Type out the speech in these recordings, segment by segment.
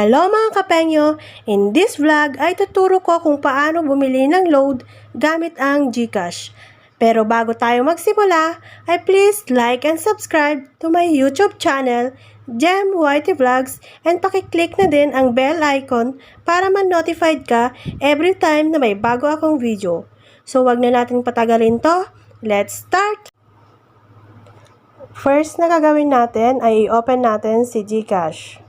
Hello mga kapengyo! In this vlog ay tuturo ko kung paano bumili ng load gamit ang Gcash. Pero bago tayo magsimula, ay please like and subscribe to my YouTube channel, JemYT Vlogs, and pakiclick na din ang bell icon para man-notified ka every time na may bago akong video. So wag na natin patagalin to, let's start! First na gagawin natin ay i-open natin si Gcash.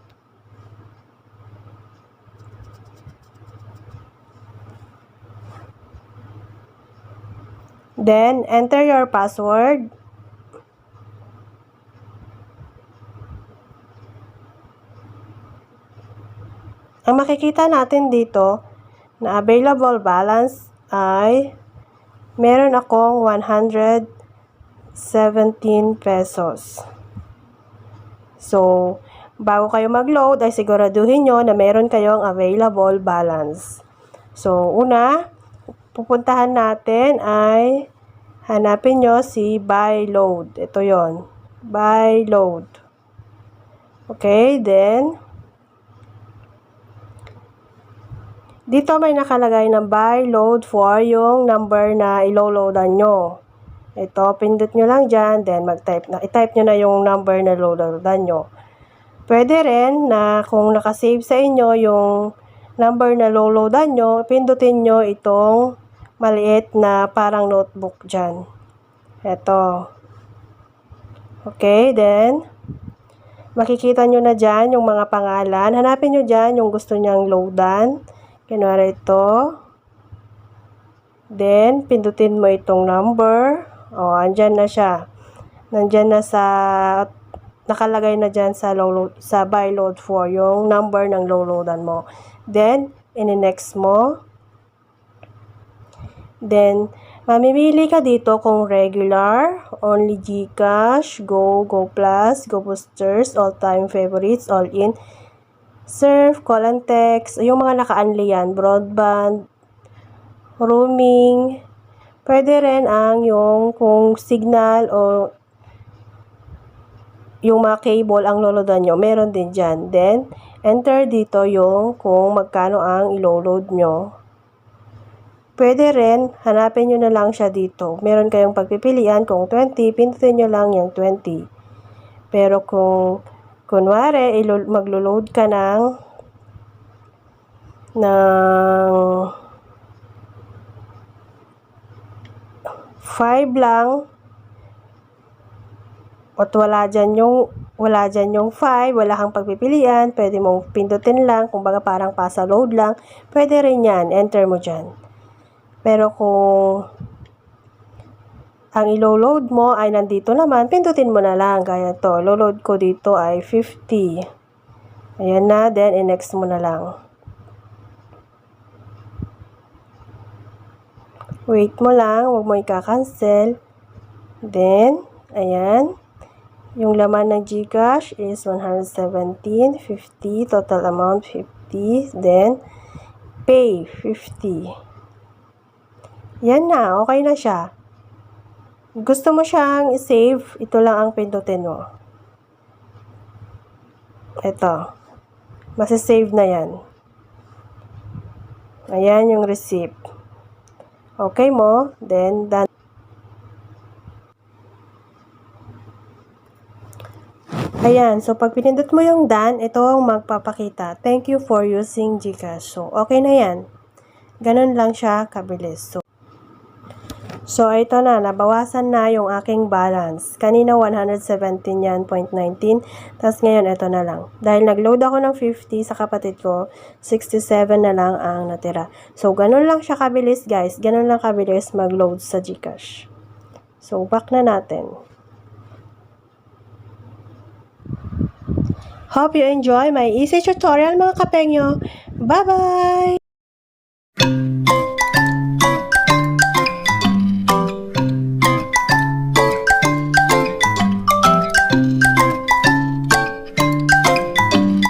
Then, enter your password. Ang makikita natin dito na available balance ay meron akong 117 pesos. So, bago kayo mag-load ay siguraduhin nyo na meron kayong available balance. So, una, pupuntahan natin ay hanapin nyo si buy load. Ito yon, buy load. Okay, then dito may nakalagay na buy load for yung number na ilo-loadan nyo. Ito, pindot nyo lang dyan, then i-type nyo na yung number na ilo-loadan nyo. Pwede rin na kung nakasave sa inyo yung number na ilo-loadan nyo, pindutin nyo itong maliit na parang notebook dyan. Ito. Okay, then makikita nyo na dyan yung mga pangalan. Hanapin nyo dyan yung gusto nyang loadan. Kunwari ito. Then, pindutin mo itong number. O, andyan na siya. Nandyan na sa, nakalagay na dyan sa buy load for yung number ng loadan mo. Then, in-next mo. Then, mamimili ka dito kung regular, only Gcash, Go, Go Plus, Go Boosters, all-time favorites, all-in, surf, call and text, yung mga naka-unli yan, broadband, roaming, pwede rin ang yung kung signal o yung mga cable ang lolodan nyo, meron din dyan. Then, enter dito yung kung magkano ang ilo-load nyo. Pwede rin, hanapin nyo na lang siya dito. Meron kayong pagpipilian, kung 20, pindutin nyo lang yung 20. Pero kung, kunwari, maglo-load ka ng 5 lang, at wala dyan yung 5, wala kang pagpipilian, pwede mong pindutin lang, kumbaga parang pasa load lang, pwede rin yan, enter mo dyan. Pero kung ang ilo-load mo ay nandito naman, pindutin mo na lang. Kaya to, ilo-load ko dito ay 50. Ayan na, then i-next mo na lang. Wait mo lang, huwag mo i-cancel. Then, ayan. Yung laman ng Gcash is 117.50, total amount 50, then pay 50. Yan na, okay na siya. Gusto mo siyang i-save, ito lang ang pindutin mo. Ito. Masisave na yan. Ayan yung receipt. Okay mo, then done. Ayan, so pag pinindot mo yung done, ito ang magpapakita. Thank you for using Gcash. So, okay na yan. Ganun lang siya kabilis. So, ito na, nabawasan na yung aking balance. Kanina 117 yan, 0.19. Tapos ngayon, ito na lang. Dahil nag-load ako ng 50 sa kapatid ko, 67 na lang ang natira. So, ganun lang siya kabilis, guys. Ganun lang kabilis mag-load sa Gcash. So, back na natin. Hope you enjoy my easy tutorial, mga kapengyo. Bye-bye!